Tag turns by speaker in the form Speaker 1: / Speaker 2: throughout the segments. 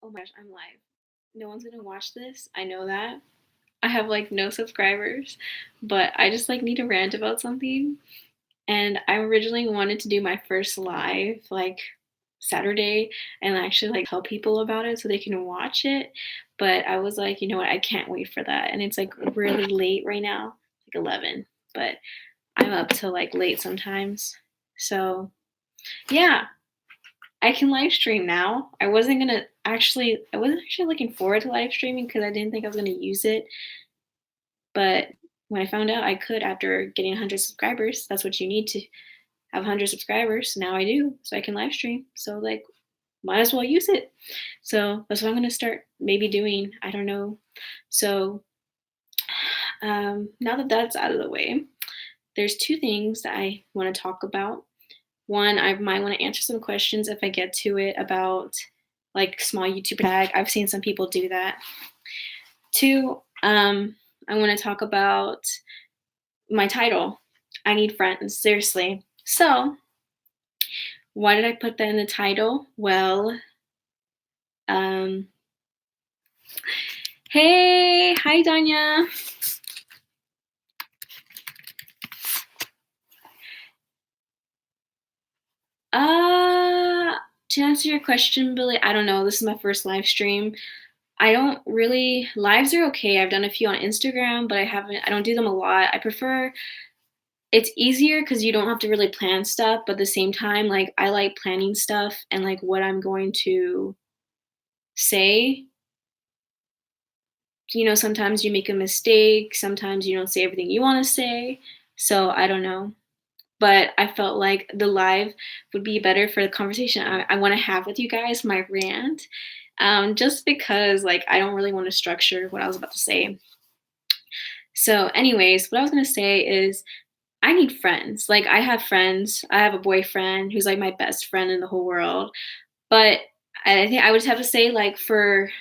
Speaker 1: Oh my gosh, I'm live. No one's gonna watch this. I know that. I have like no subscribers, but I just like need to rant about something. And I originally wanted to do my first live like Saturday and actually like tell people about it so they can watch it. But I was like, you know what? I can't wait for that. And it's like really late right now, like 11, but I'm up till like late sometimes. So, yeah, I can live stream now. I wasn't actually looking forward to live streaming because I didn't think I was gonna use it. But when I found out I could after getting 100 subscribers, that's what you need to have 100 subscribers. Now I do, so I can live stream. So like, might as well use it. So that's what I'm gonna start maybe doing. I don't know. So now that that's out of the way, there's two things that I want to talk about. One, I might want to answer some questions if I get to it about like small YouTube tag. I've seen some people do that. Two, I want to talk about my title. I need friends, seriously. So, why did I put that in the title? Well, um, hey, hi, Danya. To answer your question, Billy, I don't know. This is my first live stream. I don't really lives are okay. I've done a few on Instagram, but I don't do them a lot. I prefer it's easier because you don't have to really plan stuff, but at the same time, like I like planning stuff and like what I'm going to say. Sometimes you make a mistake, sometimes you don't say everything you want to say. So I don't know. But I felt like the live would be better for the conversation I want to have with you guys, my rant. Just because like I don't really want to structure what I was about to say. So, anyways, what I was gonna say is I need friends. Like I have friends. I have a boyfriend who's like my best friend in the whole world. But I think I would have to say like for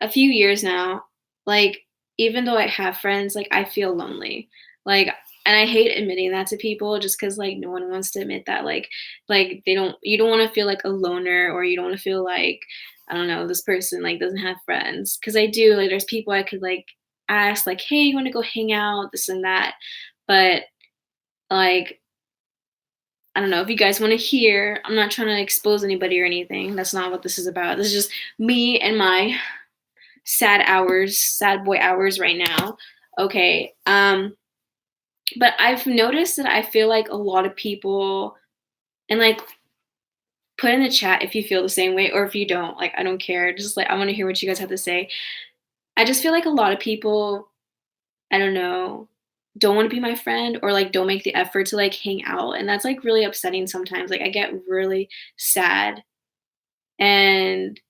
Speaker 1: a few years now, like even though I have friends, like I feel lonely. Like and I hate admitting that to people just cuz like no one wants to admit that like they don't you don't want to feel like a loner or you don't want to feel like I don't know, this person like doesn't have friends cuz I do like there's people I could like ask like, "Hey, you want to go hang out?" this and that. But like I don't know if you guys want to hear. I'm not trying to expose anybody or anything. That's not what this is about. This is just me and my sad boy hours right now. Okay. But I've noticed that I feel like a lot of people and like put in the chat if you feel the same way or if you don't. Like I don't care. Just like I want to hear what you guys have to say. I just feel like a lot of people, I don't know, don't want to be my friend or like don't make the effort to like hang out and that's like really upsetting sometimes. Like I get really sad and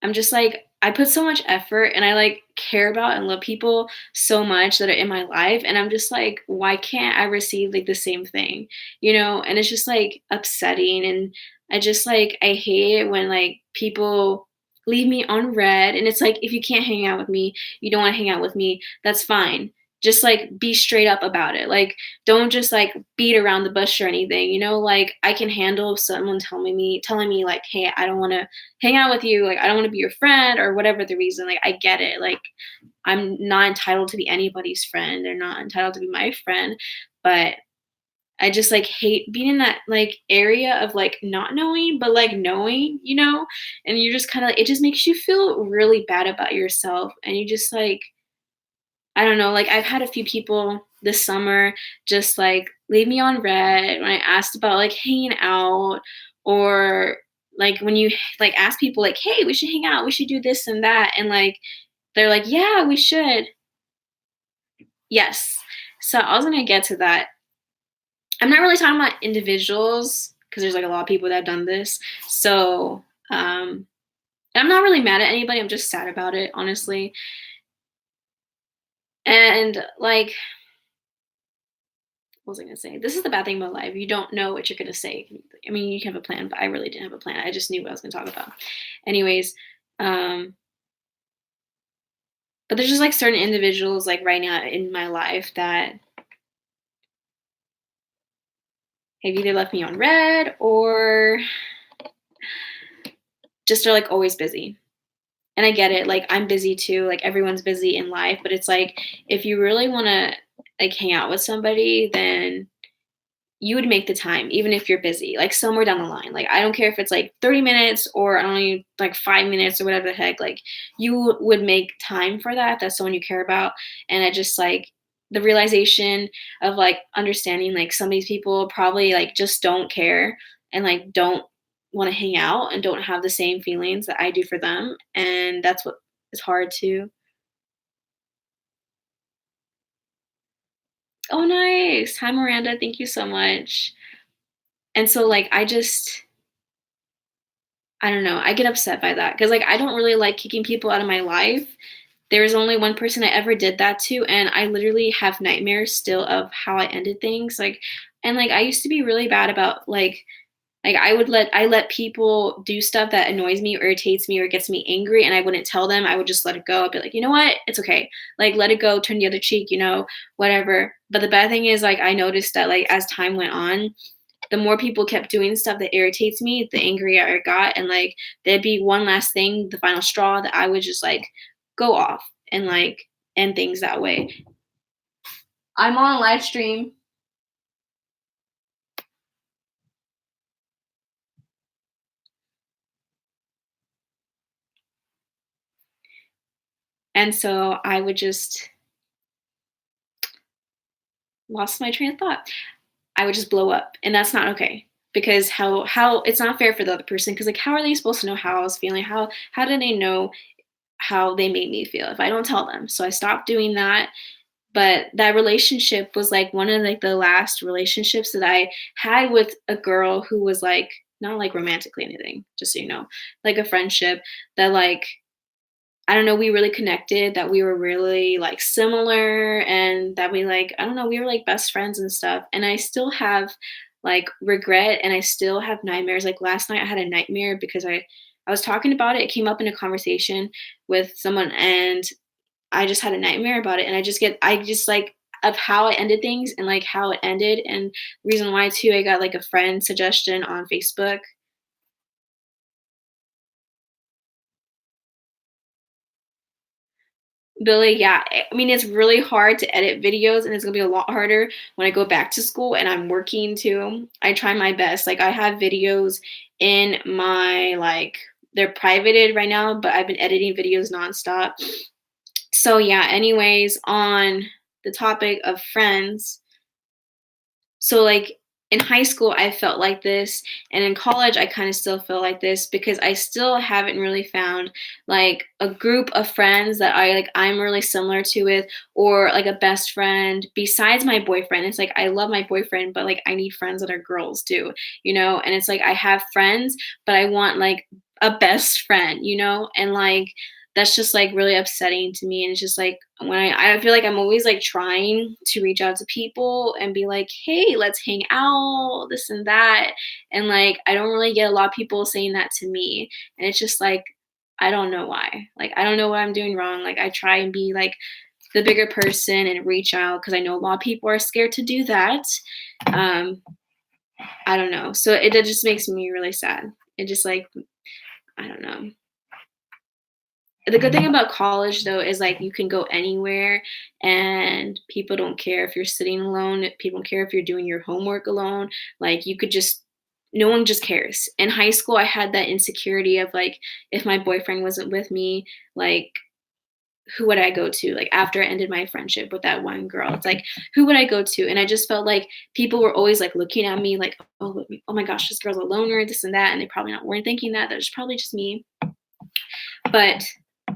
Speaker 1: I'm just like, I put so much effort and I like care about and love people so much that are in my life. And I'm just like, why can't I receive like the same thing? And it's just like upsetting. And I hate it when like people leave me on red. And it's like, if you can't hang out with me, you don't want to hang out with me, that's fine. Just like be straight up about it. Like, don't just like beat around the bush or anything, like I can handle someone telling me like, hey, I don't want to hang out with you, like I don't want to be your friend or whatever the reason. Like I get it. Like I'm not entitled to be anybody's friend. They're not entitled to be my friend. But I just like hate being in that like area of like not knowing, but like knowing. And you're just kind of it just makes you feel really bad about yourself. And you just like, I don't know, like I've had a few people this summer just like leave me on red when I asked about like hanging out or like when you like ask people like, hey, we should hang out, we should do this and that. And like they're like, yeah, we should. Yes. So I was gonna get to that. I'm not really talking about individuals because there's like a lot of people that have done this. So I'm not really mad at anybody. I'm just sad about it, honestly. And like what was I gonna say? This is the bad thing about life. You don't know what you're gonna say. I mean, you can have a plan, but I really didn't have a plan. I just knew what I was gonna talk about. Anyways, um, but there's just like certain individuals like right now in my life that have either left me on red or just are like always busy. And I get it, like, I'm busy too, like, everyone's busy in life, but it's like, if you really wanna, like, hang out with somebody, then you would make the time, even if you're busy, like, somewhere down the line. Like, I don't care if it's, like, 30 minutes or only, like, 5 minutes or whatever the heck, like, you would make time for that if that's someone you care about, and I just, like the realization of, like, understanding, like, some of these people probably, like, just don't care and, like, don't wanna hang out and don't have the same feelings that I do for them, and that's what is hard too. Oh, nice. Hi, Miranda, thank you so much. And so, like, I don't know, I get upset by that because, like, I don't really like kicking people out of my life. There's only one person I ever did that to, and I literally have nightmares still of how I ended things, like and, like, I used to be really bad about, like, I let people do stuff that annoys me or irritates me or gets me angry, and I wouldn't tell them, I would just let it go. I'd be like, "You know what? It's okay." Like, let it go, turn the other cheek, whatever. But the bad thing is, like, I noticed that, like, as time went on, the more people kept doing stuff that irritates me, the angrier I got, and, like, there'd be one last thing, the final straw, that I would just, like, go off and, like, end things that way. I'm on a live stream, and so I would just lost my train of thought. I would just blow up, and that's not okay because how it's not fair for the other person because, like, how are they supposed to know how I was feeling? How do they know how they made me feel if I don't tell them? So I stopped doing that. But that relationship was, like, one of, like, the last relationships that I had with a girl who was, like, not, like, romantically anything, just so you know, like, a friendship that, like, I don't know, we really connected, that we were really, like, similar, and that we, like I don't know, we were, like, best friends and stuff, and I still have, like, regret, and I still have nightmares. Like, last night I had a nightmare because I was talking about it, it came up in a conversation with someone, and I just had a nightmare about it, and I just, like of how I ended things and, like, how it ended, and the reason why too, I got, like, a friend suggestion on Facebook. Billy, yeah, I mean, it's really hard to edit videos, and it's gonna be a lot harder when I go back to school and I'm working too. I try my best, like, I have videos in my, like they're privated right now, but I've been editing videos nonstop. So, yeah, anyways, on the topic of friends, so, like, in high school, I felt like this, and in college, I kinda still feel like this because I still haven't really found, like, a group of friends that I'm really similar to with or, like, a best friend besides my boyfriend. It's like, I love my boyfriend, but, like, I need friends that are girls too, And it's like, I have friends, but I want, like, a best friend, And, like, that's just, like, really upsetting to me, and it's just, like, when I feel like I'm always, like, trying to reach out to people and be like, "Hey, let's hang out," this and that, and, like, I don't really get a lot of people saying that to me, and it's just, like, I don't know why. Like, I don't know what I'm doing wrong, like, I try and be, like, the bigger person and reach out because I know a lot of people are scared to do that. Um, I don't know. So it just makes me really sad. It just, like I don't know. The good thing about college though is like you can go anywhere and people don't care if you're sitting alone, people don't care if you're doing your homework alone. Like you could just no one just cares. In high school I had that insecurity of like if my boyfriend wasn't with me, like who would I go to? Like after I ended my friendship with that one girl, it's like who would I go to? And I just felt like people were always like looking at me like, oh my gosh, this girl's a loner, this and that, and they probably not weren't thinking that. That was probably just me. But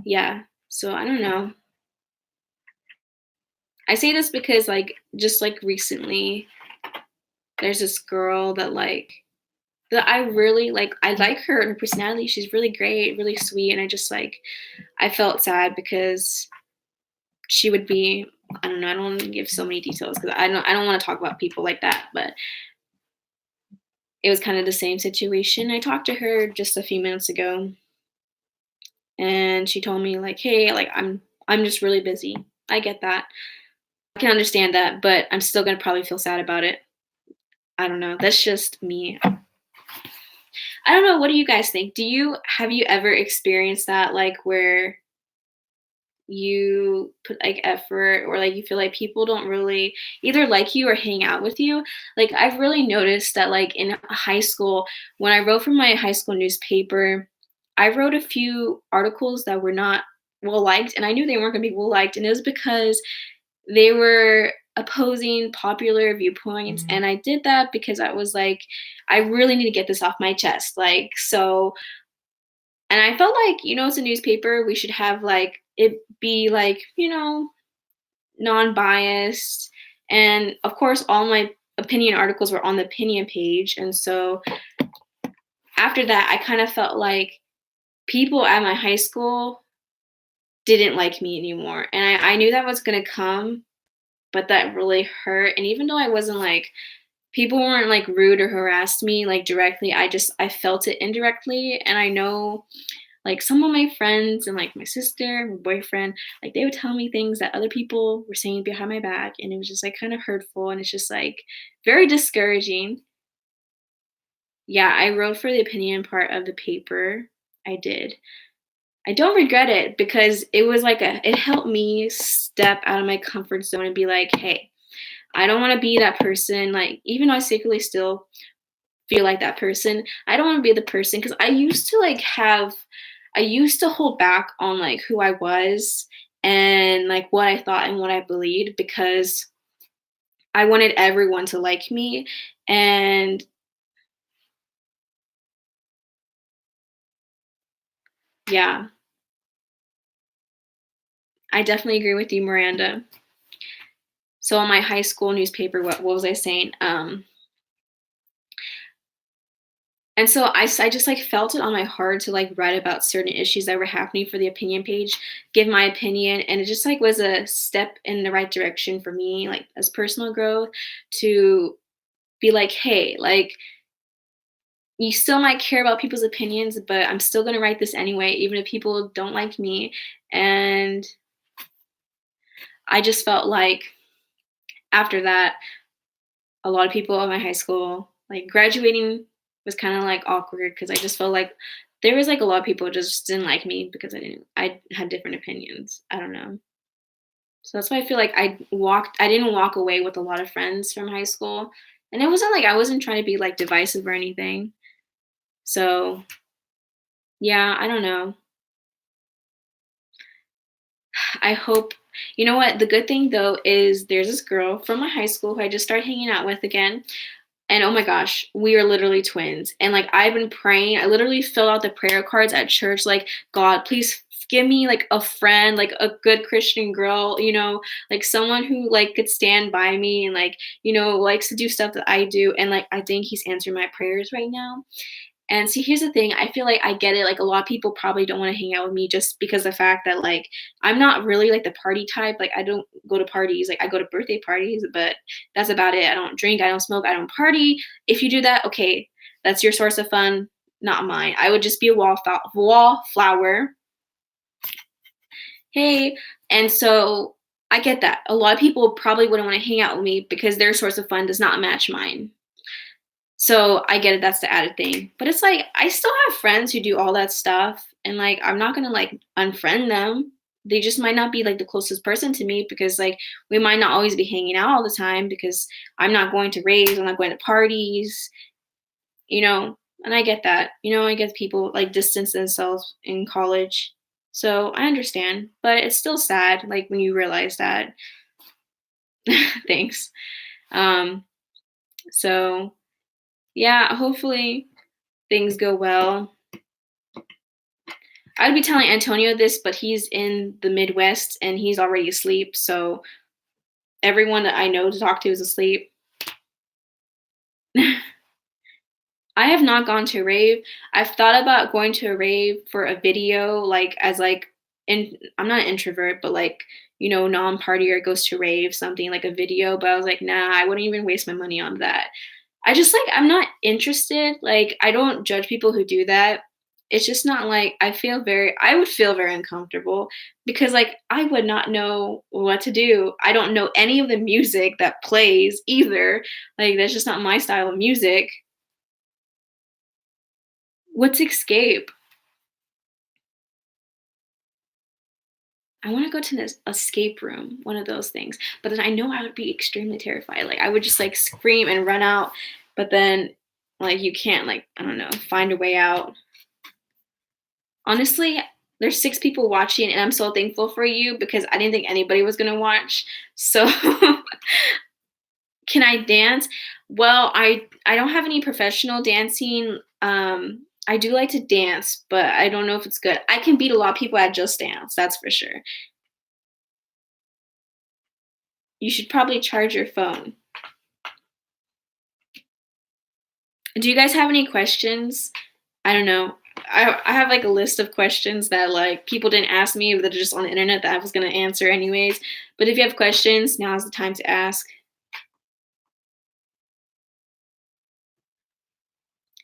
Speaker 1: yeah, so I don't know. I say this because like just like recently there's this girl that I really like I like her and her personality. She's really great, really sweet, and I just like I felt sad because she would be I don't know, I don't want to give so many details because I don't want to talk about people like that, but it was kind of the same situation. I talked to her just a few minutes ago and she told me like, "Hey, like I'm just really busy." I get that. I can understand that, but I'm still gonna probably feel sad about it. I don't know. That's just me. I don't know, what do you guys think? Have you ever experienced that, like, where you put, like, effort or, like, you feel like people don't really either like you or hang out with you? Like, I've really noticed that, like, in high school, when I wrote for my high school newspaper, I wrote a few articles that were not well liked, and I knew they weren't gonna be well liked, and it was because they were opposing popular viewpoints, and I did that because I was like, "I really need to get this off my chest," like, so and I felt like, it's a newspaper, we should have, like it be, like, non-biased, and, of course, all my opinion articles were on the opinion page, and so after that, I kinda felt like people at my high school didn't like me anymore, and I knew that was gonna come, but that really hurt, and even though I wasn't, like people weren't, like, rude or harassed me, like, directly, I felt it indirectly, and I know, like, some of my friends and, like, my sister, my boyfriend, like, they would tell me things that other people were saying behind my back, and it was just, like, kinda hurtful, and it's just, like, very discouraging. Yeah, I wrote for the opinion part of the paper. I did. I don't regret it because it helped me step out of my comfort zone and be like, "Hey, I don't wanna be that person," like, even though I secretly still feel like that person, I don't wanna be the person because I used to hold back on, like, who I was and, like, what I thought and what I believed because I wanted everyone to like me, and yeah, I definitely agree with you, Miranda. So on my high school newspaper, what was I saying? And so I just, like, felt it on my heart to, like, write about certain issues that were happening for the opinion page, give my opinion, and it just, like, was a step in the right direction for me, like, as personal growth to be like, "Hey, like, you still might care about people's opinions, but I'm still gonna write this anyway, even if people don't like me." And I just felt like after that, a lot of people in my high school, like, graduating was kinda, like, awkward because I just felt like there was, like, a lot of people just didn't like me because I had different opinions. I don't know. So that's why I feel like I didn't walk away with a lot of friends from high school, and it wasn't like I wasn't trying to be, like, divisive or anything. So, yeah, I don't know. I hope you know what? The good thing, though, is there's this girl from my high school who I just started hanging out with again. And oh my gosh, we are literally twins. And like I've been praying. I literally filled out the prayer cards at church, like, God, please give me like a friend, like a good Christian girl, like someone who like could stand by me and like, likes to do stuff that I do. And like I think he's answering my prayers right now. And see, here's the thing, I feel like I get it, like, a lot of people probably don't wanna hang out with me just because the fact that, like, I'm not really, like, the party type, like, I don't go to parties, like, I go to birthday parties, but that's about it. I don't drink, I don't smoke, I don't party. If you do that, okay, that's your source of fun, not mine. I would just be a wallflower. Hey, and so I get that. A lot of people probably wouldn't wanna hang out with me because their source of fun does not match mine. So I get it, that's the added thing. But it's like I still have friends who do all that stuff and like I'm not gonna like unfriend them. They just might not be like the closest person to me because like we might not always be hanging out all the time because I'm not going to raves, I'm not going to parties, you know, and I get that. I get people like distance themselves in college. So I understand, but it's still sad like when you realize that. Thanks. Um so yeah, hopefully things go well. I'd be telling Antonio this, but he's in the Midwest and he's already asleep. So everyone that I know to talk to is asleep. I have not gone to a rave. I've thought about going to a rave for a video, like as like I'm not an introvert, but like, non-partier goes to rave, something like a video. But I was like, nah, I wouldn't even waste my money on that. I'm not interested. Like I don't judge people who do that. It's just not like I would feel very uncomfortable because like I would not know what to do. I don't know any of the music that plays either. Like that's just not my style of music. What's escape? I wanna go to this escape room, one of those things, but then I know I would be extremely terrified, like, I would just, like, scream and run out, but then, like, you can't, like, I don't know, find a way out. Honestly, there's 6 people watching, and I'm so thankful for you because I didn't think anybody was gonna watch, so can I dance? Well, I don't have any professional dancing, I do like to dance, but I don't know if it's good. I can beat a lot of people at Just Dance, that's for sure. You should probably charge your phone. Do you guys have any questions? I don't know. I have like a list of questions that like people didn't ask me that are just on the internet that I was gonna answer anyways. But if you have questions, now's the time to ask.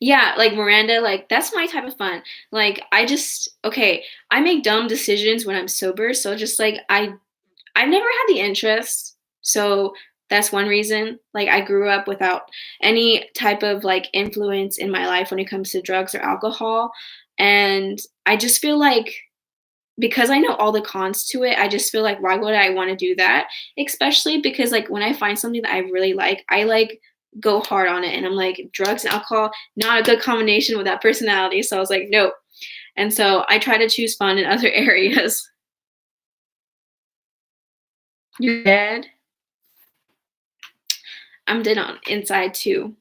Speaker 1: Yeah, like Miranda, like that's my type of fun. Like I just okay, I make dumb decisions when I'm sober, so just like I've never had the interest, so that's one reason. Like, I grew up without any type of, like, influence in my life when it comes to drugs or alcohol, and I just feel like because I know all the cons to it, I just feel like, why would I wanna do that? Especially because, like, when I find something that I really like, I, like, go hard on it, and I'm like, drugs and alcohol, not a good combination with that personality, so I was like, "Nope." And so I try to choose fun in other areas. You're dead? I'm dead on inside too.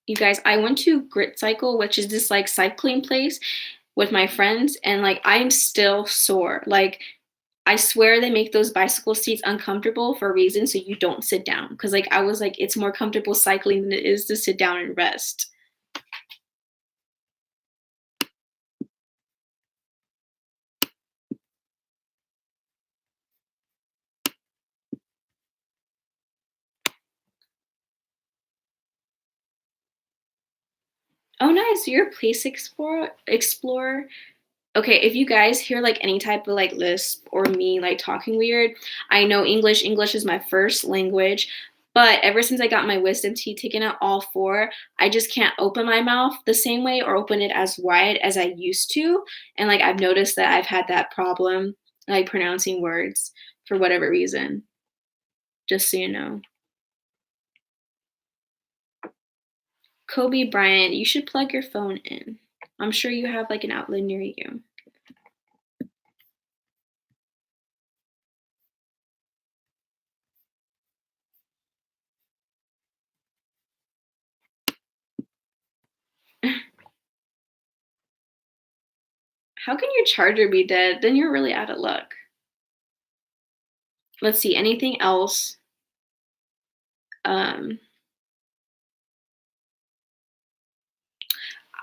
Speaker 1: You guys, I went to Grit Cycle, which is this like cycling place with my friends, and like I'm still sore. Like I swear they make those bicycle seats uncomfortable for a reason so you don't sit down. Cause like I was like, it's more comfortable cycling than it is to sit down and rest. Oh nice, you're a place explorer. Okay, if you guys hear like any type of like lisp or me like talking weird, I know English. English is my first language, but ever since I got my wisdom teeth taken out, all four, I just can't open my mouth the same way or open it as wide as I used to. And like I've noticed that I've had that problem like pronouncing words for whatever reason, just so you know. Kobe Bryant, you should plug your phone in. I'm sure you have like an outlet near you. How can your charger be dead? Then you're really out of luck. Let's see, anything else? Um,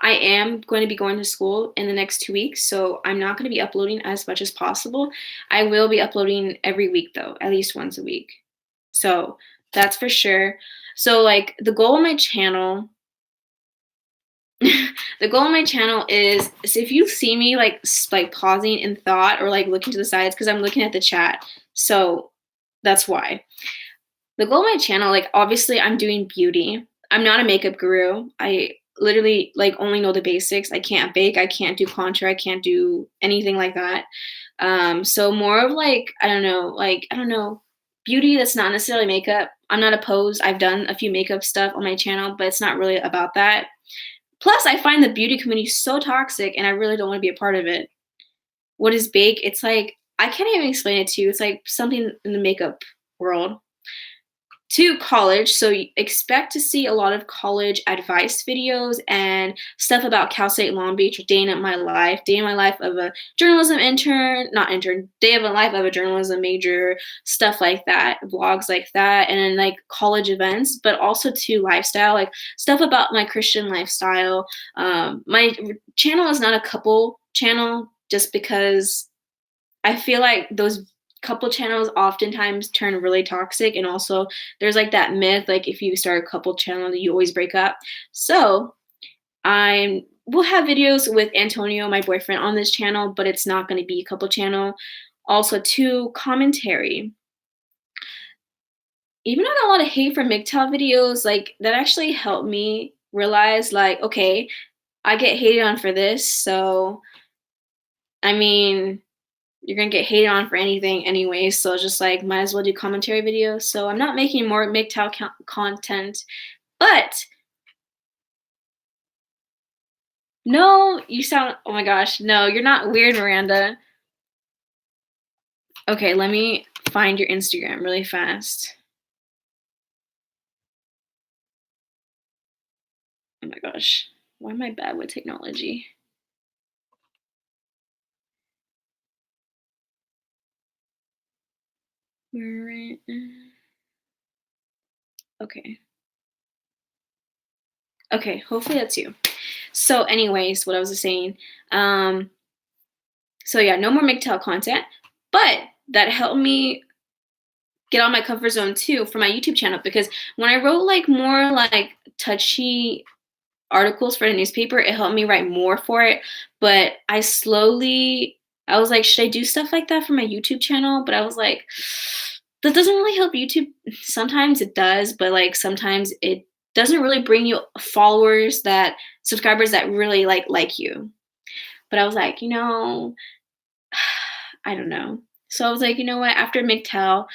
Speaker 1: I am going to be going to school in the next 2 weeks, so I'm not going to be uploading as much as possible. I will be uploading every week though, at least once a week. So that's for sure. So like the goal of my channel, the goal of my channel is if you see me like pausing in thought or like looking to the sides because I'm looking at the chat. So that's why. The goal of my channel, like obviously I'm doing beauty. I'm not a makeup guru. I literally like only know the basics. I can't bake, I can't do contour, I can't do anything like that. So more of like, I don't know, beauty that's not necessarily makeup. I'm not opposed. I've done a few makeup stuff on my channel, but it's not really about that. Plus, I find the beauty community so toxic and I really don't want to be a part of it. What is bake? It's like I can't even explain it to you. It's like something in the makeup world to college. So expect to see a lot of college advice videos and stuff about Cal State Long Beach or day in my life of a journalism intern, not intern, day of a life of a journalism major, stuff like that, vlogs like that, and then like college events, but also to lifestyle, like stuff about my Christian lifestyle. My channel is not a couple channel just because I feel like those couple channels oftentimes turn really toxic, and also there's like that myth like if you start a couple channel you always break up. So I will have videos with Antonio, my boyfriend, on this channel, but it's not going to be a couple channel. Also, to commentary. even though I got a lot of hate for MGTOW videos, like, that actually helped me realize, like, okay, I get hated on for this, so, I mean, you're gonna get hated on for anything anyway, so just, like, might as well do commentary videos, so I'm not making more MGTOW content, but no, you sound oh my gosh, no, you're not weird, Miranda. Okay, let me find your Instagram really fast. Oh my gosh, why am I bad with technology? Okay. Okay, hopefully that's you. So anyways, what I was saying, um, so yeah, no more MGTOW content, but that helped me get out of my comfort zone too for my YouTube channel because when I wrote like more like touchy articles for the newspaper, it helped me write more for it. But I was like, should I do stuff like that for my YouTube channel? But I was like, that doesn't really help YouTube. Sometimes it does, but like sometimes it doesn't really bring you followers that subscribers that really like you. But I was like, I don't know. So I was like, you know what? After MGTOW,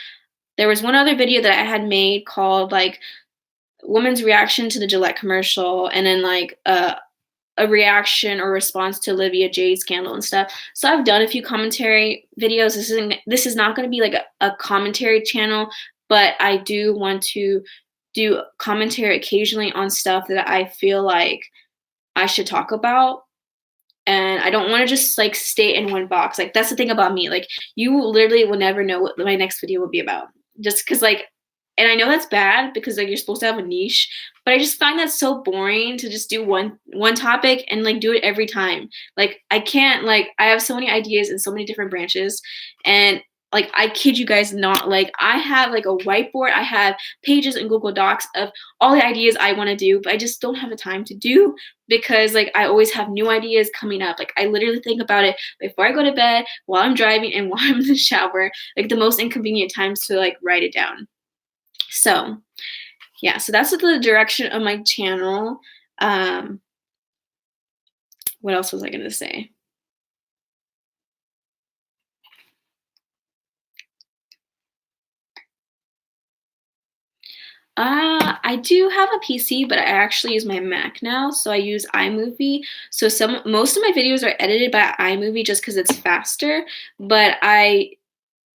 Speaker 1: there was one other video that I had made called like woman's reaction to the Gillette commercial, and then like a reaction or response to Olivia Jade's scandal and stuff. So I've done a few commentary videos. This is not going to be like a commentary channel, but I do want to do commentary occasionally on stuff that I feel like I should talk about. And I don't want to just like stay in one box. Like that's the thing about me. Like you literally will never know what my next video will be about. Just because like and I know that's bad because like you're supposed to have a niche, but I just find that so boring to just do one topic and like do it every time. Like I can't like I have so many ideas in so many different branches, and like I kid you guys not, like I have like a whiteboard, I have pages in Google Docs of all the ideas I want to do, but I just don't have the time to do because like I always have new ideas coming up. Like I literally think about it before I go to bed, while I'm driving, and while I'm in the shower, like the most inconvenient times to like write it down. So, yeah, so that's the direction of my channel. Um, what else was I gonna say? I do have a PC, but I actually use my Mac now, so I use iMovie. So most of my videos are edited by iMovie just because it's faster. But I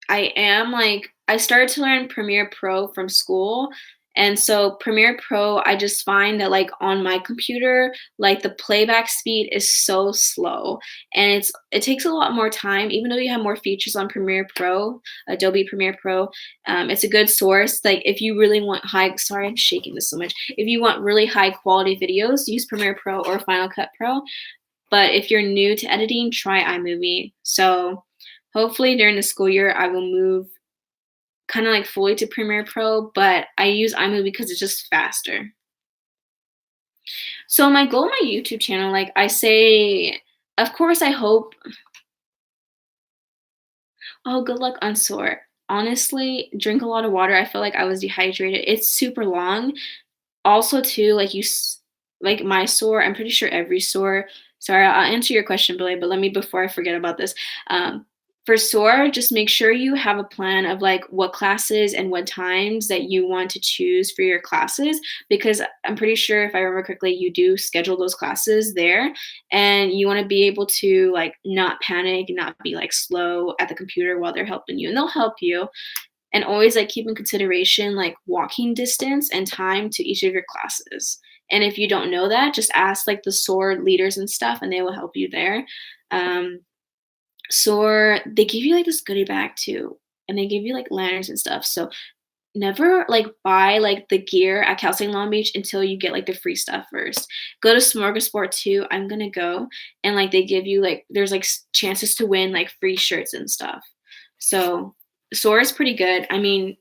Speaker 1: am like I started to learn Premiere Pro from school. And so Premiere Pro, I just find that like on my computer, like the playback speed is so slow and it takes a lot more time, even though you have more features on Premiere Pro, Adobe Premiere Pro. It's a good source. Like if you really want sorry, I'm shaking this so much. If you want really high quality videos, use Premiere Pro or Final Cut Pro. But if you're new to editing, try iMovie. So hopefully during the school year, I will move kind of like fully to Premiere Pro, but I use iMovie because it's just faster. So my goal on my YouTube channel, like I say, of course, I hope. Oh, good luck on SOAR. Honestly, drink a lot of water. I feel like I was dehydrated. It's super long. Also, too, like like my SOAR. I'm pretty sure every SOAR. Sorry, I'll answer your question, Billy, but let me before I forget about this. For SOAR, just make sure you have a plan of like what classes and what times that you want to choose for your classes, because I'm pretty sure if I remember correctly, you do schedule those classes there, and you want to be able to like not panic and not be like slow at the computer while they're helping you, and they'll help you. And always like keep in consideration like walking distance and time to each of your classes. And if you don't know that, just ask like the SOAR leaders and stuff, and they will help you there. Um, SOAR, they give you like this goodie bag too, and they give you like lanterns and stuff. So never like buy like the gear at Cal State Long Beach until you get like the free stuff first. Go to Smorgasbord too. I'm gonna go, and like they give you like there's like chances to win like free shirts and stuff. So SOAR is pretty good. I mean,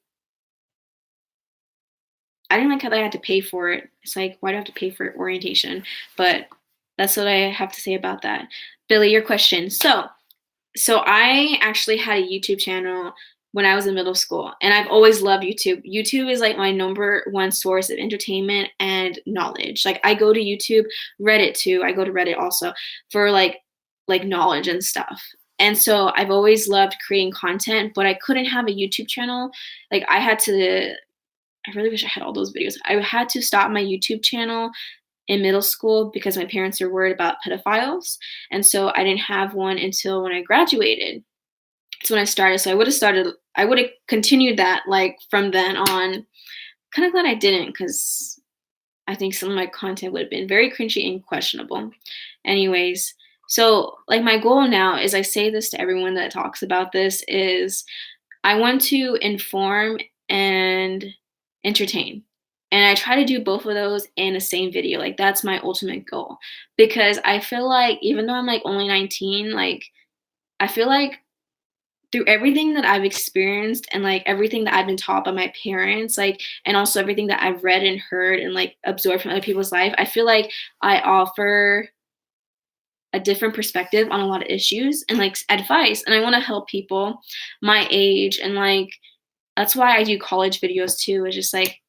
Speaker 1: I didn't like how they had to pay for it. It's like, why do I have to pay for orientation? But that's what I have to say about that. Billy, your question. So I actually had a YouTube channel when I was in middle school, and I've always loved YouTube. YouTube is like my number one source of entertainment and knowledge. Like I go to YouTube, Reddit too. I go to Reddit also for like knowledge and stuff. And so I've always loved creating content, but I couldn't have a YouTube channel. Like I really wish I had all those videos. I had to stop my YouTube channel in middle school because my parents were worried about pedophiles. And so I didn't have one until when I graduated. That's when I started. So I would have continued that like from then on. Kind of glad I didn't because I think some of my content would have been very cringy and questionable. Anyways, so like my goal now is I say this to everyone that talks about this is I want to inform and entertain. And I try to do both of those in the same video. Like that's my ultimate goal. Because I feel like even though I'm like only 19, like I feel like through everything that I've experienced and like everything that I've been taught by my parents, like and also everything that I've read and heard and like absorbed from other people's life, I feel like I offer a different perspective on a lot of issues and like advice. And I want to help people my age and like that's why I do college videos too. It's just like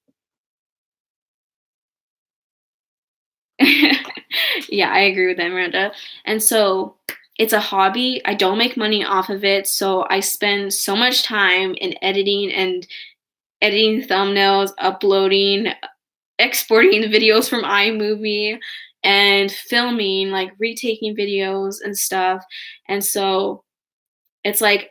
Speaker 1: yeah, I agree with that, Miranda. And so it's a hobby. I don't make money off of it. So I spend so much time in editing thumbnails, uploading, exporting the videos from iMovie, and filming, like retaking videos and stuff. And so it's like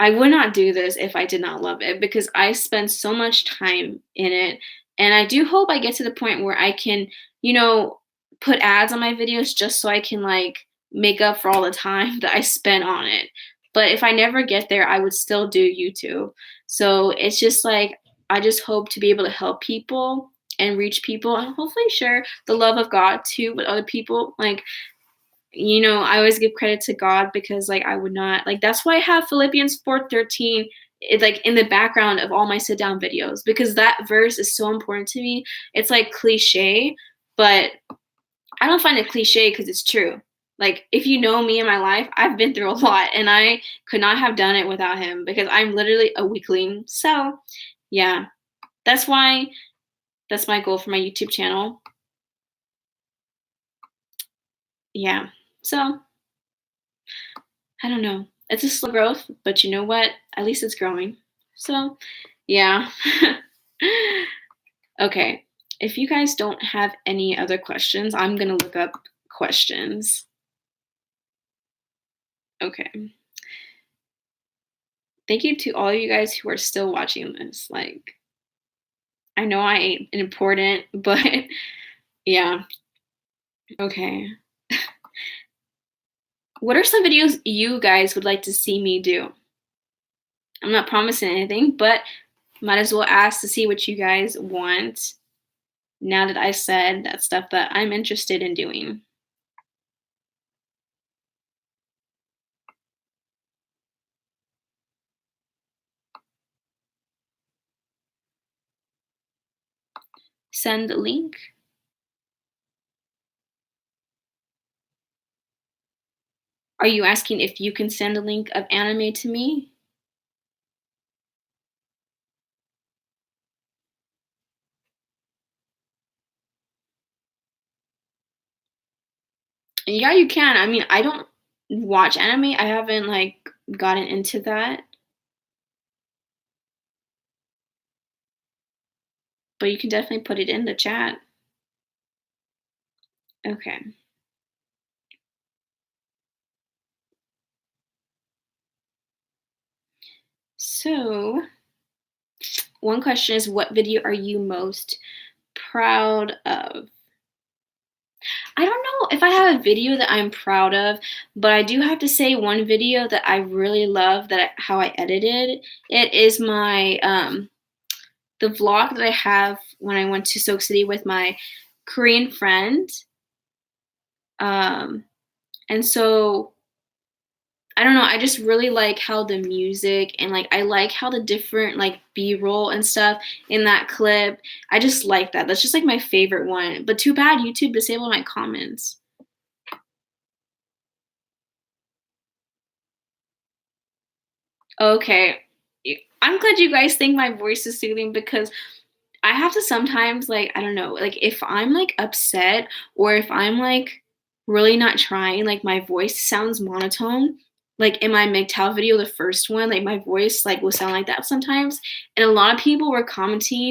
Speaker 1: I would not do this if I did not love it because I spend so much time in it. And I do hope I get to the point where I can, you know, put ads on my videos just so I can like make up for all the time that I spent on it. But if I never get there, I would still do YouTube. So it's just like I just hope to be able to help people and reach people and hopefully share the love of God too with other people. Like I always give credit to God because like I would not like that's why I have Philippians 4:13 like in the background of all my sit down videos because that verse is so important to me. It's like cliche, but I don't find it cliche because it's true. Like if you know me in my life, I've been through a lot and I could not have done it without him because I'm literally a weakling. So, yeah. That's why that's my goal for my YouTube channel. Yeah. So, I don't know. It's a slow growth, but you know what? At least it's growing. So, yeah. Okay. If you guys don't have any other questions, I'm going to look up questions. Okay. Thank you to all of you guys who are still watching this. Like, I know I ain't important, but yeah. Okay. What are some videos you guys would like to see me do? I'm not promising anything, but might as well ask to see what you guys want now that I said that stuff that I'm interested in doing. Send the link. Are you asking if you can send a link of anime to me? Yeah, you can. I mean, I don't watch anime. I haven't like gotten into that, but you can definitely put it in the chat. Okay. So, one question is what video are you most proud of? I don't know if I have a video that I'm proud of, but I do have to say one video that I really love how I edited it is my the vlog that I have when I went to Soak City with my Korean friend. Um, and so I don't know, I just really like how the music and like I like how the different like B-roll and stuff in that clip. I just like that. That's just like my favorite one. But too bad YouTube disabled my comments. Okay. I'm glad you guys think my voice is soothing because I have to sometimes like I don't know, like if I'm like upset or if I'm like really not trying, like my voice sounds monotone. Like in my MGTOW video, the first one, like my voice like will sound like that sometimes. And a lot of people were commenting